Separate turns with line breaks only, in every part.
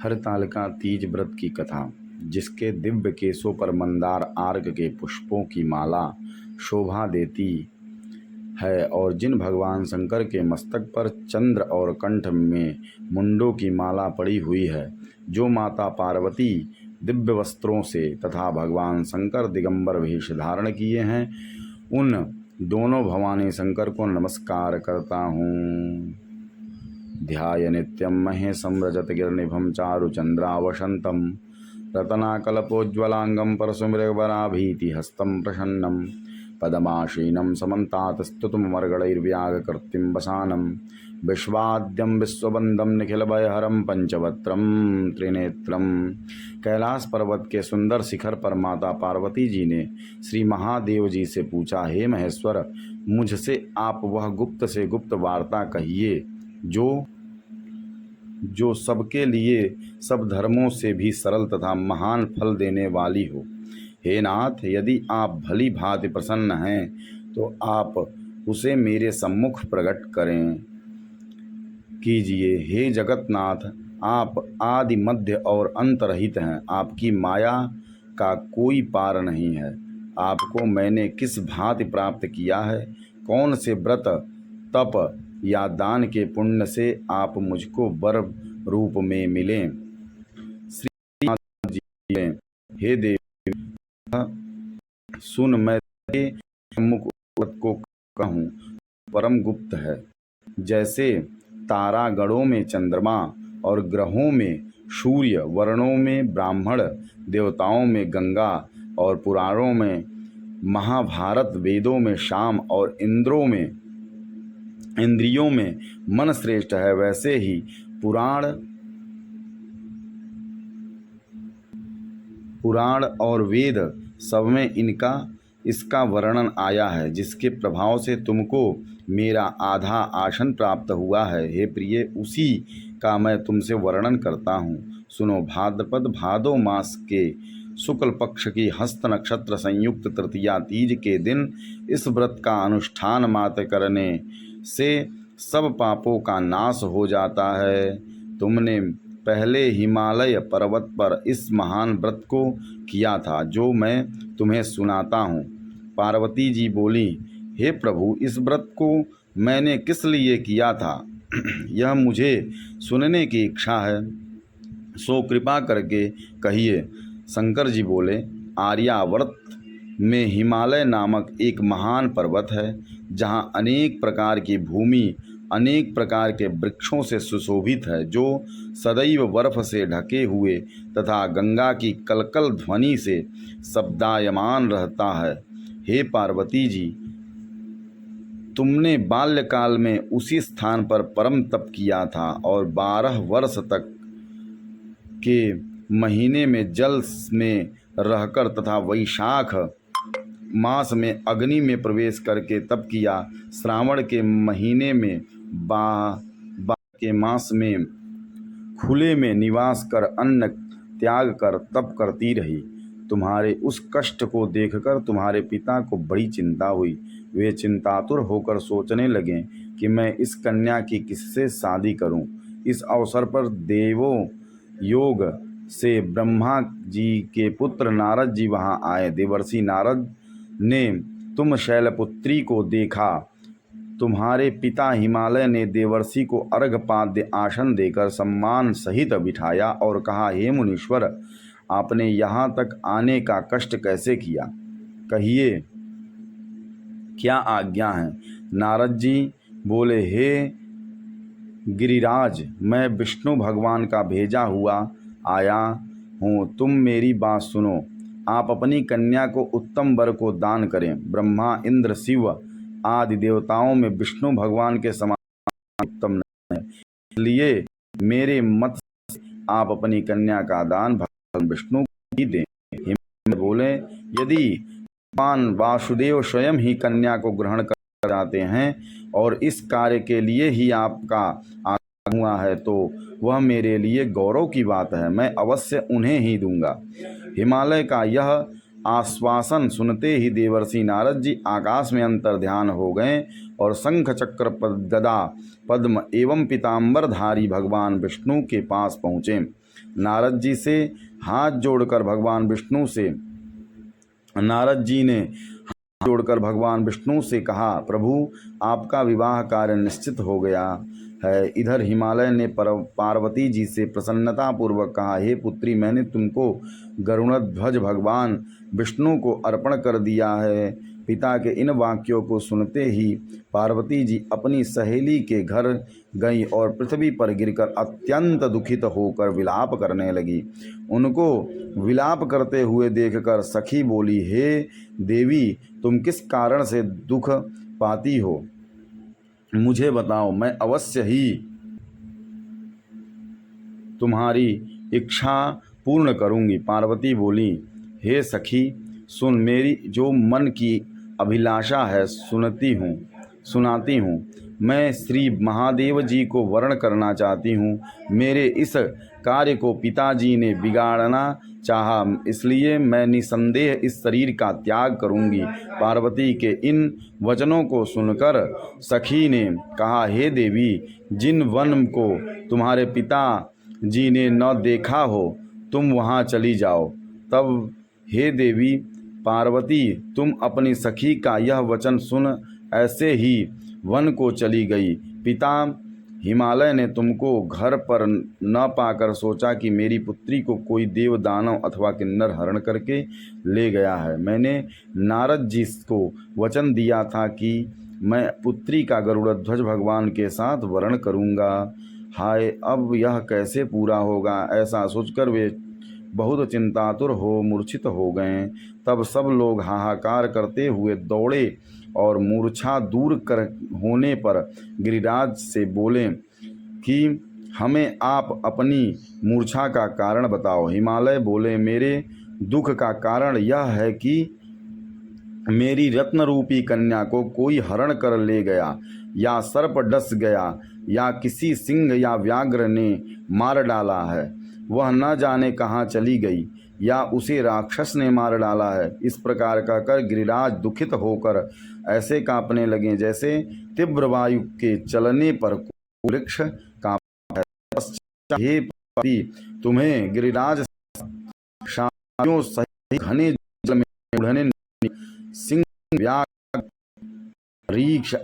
हरतालिका तीज व्रत की कथा। जिसके दिव्य केशों पर मंदार आर्क के पुष्पों की माला शोभा देती है और जिन भगवान शंकर के मस्तक पर चंद्र और कंठ में मुंडों की माला पड़ी हुई है, जो माता पार्वती दिव्य वस्त्रों से तथा भगवान शंकर दिगंबर वेश धारण किए हैं, उन दोनों भवानी शंकर को नमस्कार करता हूँ। ध्याय नित्यं महेशं रजतगिरिनिभं चारुचन्द्रावसन्तं रत्नाकल्पोज्ज्वलांगं परशुमृगवराभीतिहस्तं प्रसन्नं पदमाशीनं समन्तातस्तुतमर्गणैर्व्याघकृतिं वसानं विश्वाद्यं विश्ववन्दं निखिलभयहरं पंचवक्त्रं त्रिनेत्रं। कैलाश पर्वत के सुंदर शिखर पर माता पार्वती जी ने श्री महादेव जी से पूछा, हे महेश्वर, मुझसे आप वह गुप्त से गुप्त वार्ता कहिए जो सबके लिए सब धर्मों से भी सरल तथा महान फल देने वाली हो। हे नाथ, यदि आप भली भांति प्रसन्न हैं तो आप उसे मेरे सम्मुख प्रकट करें कीजिए। हे जगतनाथ, आप आदि मध्य और अंत रहित हैं। आपकी माया का कोई पार नहीं है। आपको मैंने किस भांति प्राप्त किया है? कौन से व्रत, तप या दान के पुण्य से आप मुझको वर रूप में मिले? श्री नाथ जी बोले, हे देवी, सुन, मैं तेरे सम्मुख व्रत को कहूँ परम गुप्त है। जैसे तारागणों में चंद्रमा और ग्रहों में सूर्य, वर्णों में ब्राह्मण, देवताओं में गंगा और पुराणों में महाभारत, वेदों में शाम और इंद्रियों में मन श्रेष्ठ है, वैसे ही पुराण और वेद सब में इसका वर्णन आया है, जिसके प्रभाव से तुमको मेरा आधा आसन प्राप्त हुआ है। हे प्रिय, उसी का मैं तुमसे वर्णन करता हूँ। सुनो, भाद्रपद भादो मास के शुक्ल पक्ष की हस्त नक्षत्र संयुक्त तृतीया तीज के दिन इस व्रत का अनुष्ठान मात्र करने से सब पापों का नाश हो जाता है। तुमने पहले हिमालय पर्वत पर इस महान व्रत को किया था, जो मैं तुम्हें सुनाता हूँ। पार्वती जी बोली, हे प्रभु, इस व्रत को मैंने किस लिए किया था यह मुझे सुनने की इच्छा है, सो कृपा करके कहिए। शंकर जी बोले, आर्यावर्त में हिमालय नामक एक महान पर्वत है, जहाँ अनेक प्रकार की भूमि अनेक प्रकार के वृक्षों से सुशोभित है, जो सदैव बर्फ से ढके हुए तथा गंगा की कलकल ध्वनि से शब्दायमान रहता है। हे पार्वती जी, तुमने बाल्यकाल में उसी स्थान पर परम तप किया था और 12 वर्ष तक के महीने में जल में रहकर तथा वैशाख मास में अग्नि में प्रवेश करके तप किया। श्रावण के महीने में के मास में खुले में निवास कर अन्न त्याग कर तप करती रही। तुम्हारे उस कष्ट को देखकर तुम्हारे पिता को बड़ी चिंता हुई। वे चिंतातुर होकर सोचने लगे कि मैं इस कन्या की किससे शादी करूं। इस अवसर पर देवों योग से ब्रह्मा जी के पुत्र नारद जी वहां आए। देवर्षि नारद ने तुम शैलपुत्री को देखा। तुम्हारे पिता हिमालय ने देवर्षि को अर्घपाद्य आसन देकर सम्मान सहित बिठाया और कहा, हे मुनीश्वर, आपने यहाँ तक आने का कष्ट कैसे किया? कहिए, क्या आज्ञा है? नारद जी बोले, हे गिरिराज, मैं विष्णु भगवान का भेजा हुआ आया हूँ। तुम मेरी बात सुनो। आप अपनी कन्या को उत्तम वर को दान करें। ब्रह्मा, इंद्र, शिव आदि देवताओं में विष्णु भगवान के समान उत्तम नहीं है, इसलिए मेरे मत से आप अपनी कन्या का दान भगवान विष्णु को ही दें। हिमालय बोले, यदि भगवान वासुदेव स्वयं ही कन्या को ग्रहण कर जाते हैं और इस कार्य के लिए ही आपका आगमन हुआ है, तो वह मेरे लिए गौरव की बात है। मैं अवश्य उन्हें ही दूंगा। हिमालय का यह आश्वासन सुनते ही देवर्षि नारद जी आकाश में अंतर्ध्यान हो गए और शंख चक्र गदा पद्म एवं पीताम्बरधारी भगवान विष्णु के पास पहुँचे। नारद जी ने जोड़कर भगवान विष्णु से कहा, प्रभु आपका विवाह कार्य निश्चित हो गया है। इधर हिमालय ने पार्वती जी से प्रसन्नता पूर्वक कहा, हे पुत्री, मैंने तुमको गरुड़ध्वज भगवान विष्णु को अर्पण कर दिया है। पिता के इन वाक्यों को सुनते ही पार्वती जी अपनी सहेली के घर गई और पृथ्वी पर गिरकर अत्यंत दुखित होकर विलाप करने लगी। उनको विलाप करते हुए देखकर सखी बोली, हे देवी, तुम किस कारण से दुख पाती हो, मुझे बताओ, मैं अवश्य ही तुम्हारी इच्छा पूर्ण करूंगी। पार्वती बोली, हे सखी, सुन, मेरी जो मन की अभिलाषा है सुनाती हूँ। मैं श्री महादेव जी को वर्ण करना चाहती हूँ। मेरे इस कार्य को पिताजी ने बिगाड़ना चाहा, इसलिए मैं निसंदेह इस शरीर का त्याग करूंगी। पार्वती के इन वचनों को सुनकर सखी ने कहा, हे देवी, जिन वन को तुम्हारे पिता जी ने न देखा हो, तुम वहाँ चली जाओ। तब हे देवी पार्वती, तुम अपनी सखी का यह वचन सुन ऐसे ही वन को चली गई। पिता हिमालय ने तुमको घर पर न पाकर सोचा कि मेरी पुत्री को कोई देव, दानव अथवा किन्नर हरण करके ले गया है। मैंने नारद जी को वचन दिया था कि मैं पुत्री का गरुड़ध्वज भगवान के साथ वर्ण करूँगा। हाय, अब यह कैसे पूरा होगा, ऐसा सोचकर वे बहुत चिंतातुर हो मूर्छित हो गए। तब सब लोग हाहाकार करते हुए दौड़े और मूर्छा दूर कर होने पर गिरिराज से बोले कि हमें आप अपनी मूर्छा का कारण बताओ। हिमालय बोले, मेरे दुख का कारण यह है कि मेरी रत्न रूपी कन्या को कोई हरण कर ले गया, या सर्प डस गया, या किसी सिंह या व्याघ्र ने मार डाला है। वह न जाने कहाँ चली गई, या उसे राक्षस ने मार डाला है। इस प्रकार कहकर गिरिराज दुखित होकर ऐसे कांपने लगे जैसे तीव्र वायु के चलने पर वृक्ष कांपता है। हे पार्वती, तुम्हें गिरिराज शामियों सहित घने जल में उड़ने सिंह, व्याघ्र, रीछ,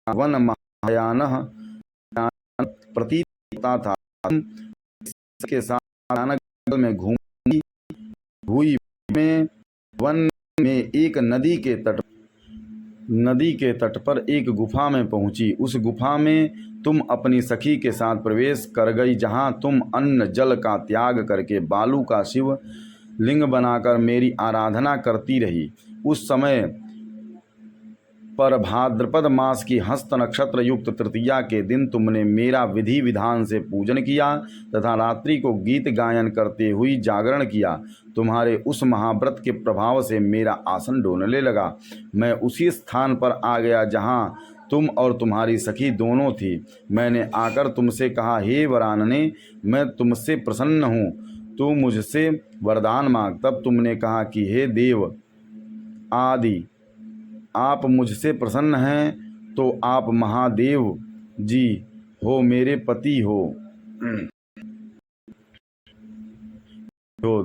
वन महायानः प्रतीत होता था। के साथ जल में घूमती हुई में वन में एक नदी के तट पर एक गुफा में पहुंची। उस गुफा में तुम अपनी सखी के साथ प्रवेश कर गई, जहां तुम अन्न जल का त्याग करके बालू का शिव लिंग बनाकर मेरी आराधना करती रही। उस समय पर भाद्रपद मास की हस्त नक्षत्र युक्त तृतीया के दिन तुमने मेरा विधि विधान से पूजन किया तथा रात्रि को गीत गायन करते हुए जागरण किया। तुम्हारे उस महाव्रत के प्रभाव से मेरा आसन डोलने लगा। मैं उसी स्थान पर आ गया जहां तुम और तुम्हारी सखी दोनों थी। मैंने आकर तुमसे कहा, हे वरानने, मैं तुमसे प्रसन्न हूँ, तू मुझसे वरदान मांग। तब तुमने कहा कि हे देव आदि, आप मुझसे प्रसन्न हैं तो आप महादेव जी हो, मेरे पति हो।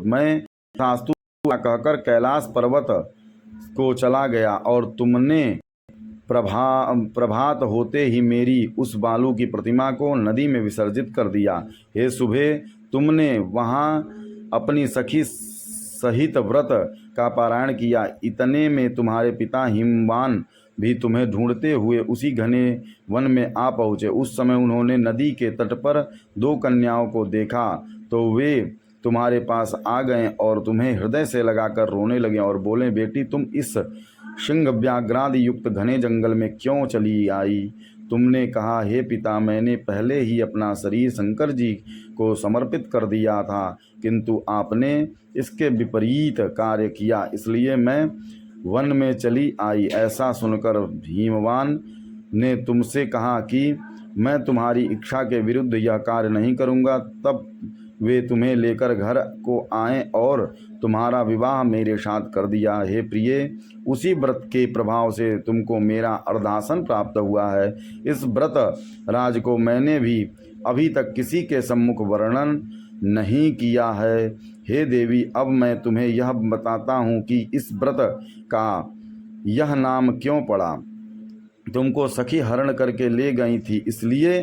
मैं सास्तु कहकर कैलाश पर्वत को चला गया और तुमने प्रभात होते ही मेरी उस बालू की प्रतिमा को नदी में विसर्जित कर दिया। हे सुबह, तुमने वहाँ अपनी सखी सहित व्रत का पारायण किया। इतने में तुम्हारे पिता हिमवान भी तुम्हें ढूंढते हुए उसी घने वन में आ पहुँचे। उस समय उन्होंने नदी के तट पर 2 कन्याओं को देखा तो वे तुम्हारे पास आ गए और तुम्हें हृदय से लगाकर रोने लगे और बोले, बेटी, तुम इस सिंह व्याघ्रादि युक्त घने जंगल में क्यों चली आई? तुमने कहा, हे पिता, मैंने पहले ही अपना शरीर शंकर जी को समर्पित कर दिया था, किंतु आपने इसके विपरीत कार्य किया, इसलिए मैं वन में चली आई। ऐसा सुनकर हिमवान ने तुमसे कहा कि मैं तुम्हारी इच्छा के विरुद्ध यह कार्य नहीं करूँगा। तब वे तुम्हें लेकर घर को आए और तुम्हारा विवाह मेरे साथ कर दिया। हे प्रिय, उसी व्रत के प्रभाव से तुमको मेरा अर्धासन प्राप्त हुआ है। इस व्रत राज को मैंने भी अभी तक किसी के सम्मुख वर्णन नहीं किया है। हे देवी, अब मैं तुम्हें यह बताता हूँ कि इस व्रत का यह नाम क्यों पड़ा। तुमको सखी हरण करके ले गई थी, इसलिए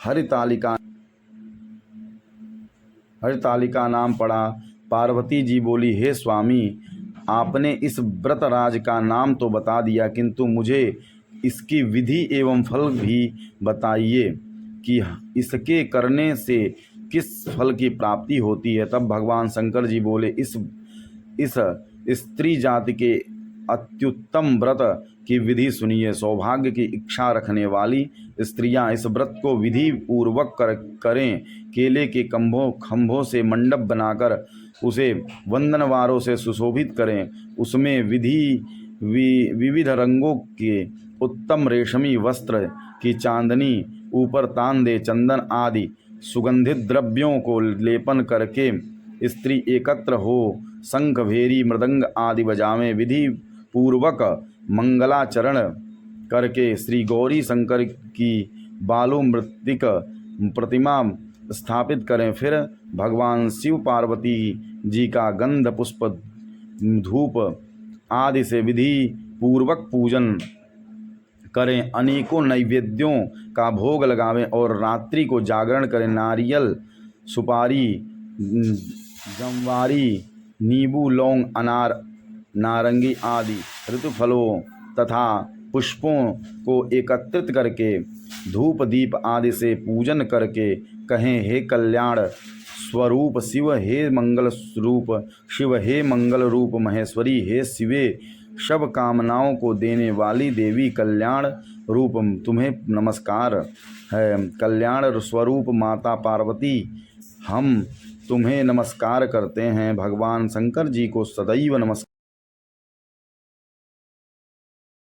हरितालिका हरितालिका नाम पड़ा। पार्वती जी बोली, हे स्वामी, आपने इस व्रतराज का नाम तो बता दिया, किंतु मुझे इसकी विधि एवं फल भी बताइए कि इसके करने से किस फल की प्राप्ति होती है। तब भगवान शंकर जी बोले, इस स्त्री जाति के अत्युत्तम व्रत की विधि सुनिए। सौभाग्य की इच्छा रखने वाली स्त्रियां इस व्रत को विधि पूर्वक करें। केले के खंभों से मंडप बनाकर उसे वंदनवारों से सुशोभित करें। उसमें विविध रंगों के उत्तम रेशमी वस्त्र की चांदनी ऊपर तान दे। चंदन आदि सुगंधित द्रव्यों को लेपन करके स्त्री एकत्र हो शंख, भेरी, मृदंग आदि बजावें। विधि पूर्वक मंगलाचरण करके श्री गौरी शंकर की बालुमृतिक प्रतिमा स्थापित करें। फिर भगवान शिव पार्वती जी का गंध, पुष्प, धूप आदि से विधि पूर्वक पूजन करें। अनेकों नैवेद्यों का भोग लगावें और रात्रि को जागरण करें। नारियल, सुपारी, जमवारी, नींबू, लौंग, अनार, नारंगी आदि ऋतुफलों तथा पुष्पों को एकत्रित करके धूप दीप आदि से पूजन करके कहें, हे कल्याण स्वरूप शिव, हे मंगल स्वरूप शिव, हे मंगल रूप महेश्वरी, हे शिवे, सब कामनाओं को देने वाली देवी, कल्याण रूप तुम्हें नमस्कार है। कल्याण स्वरूप माता पार्वती, हम तुम्हें नमस्कार करते हैं। भगवान शंकर जी को सदैव नमस्कार।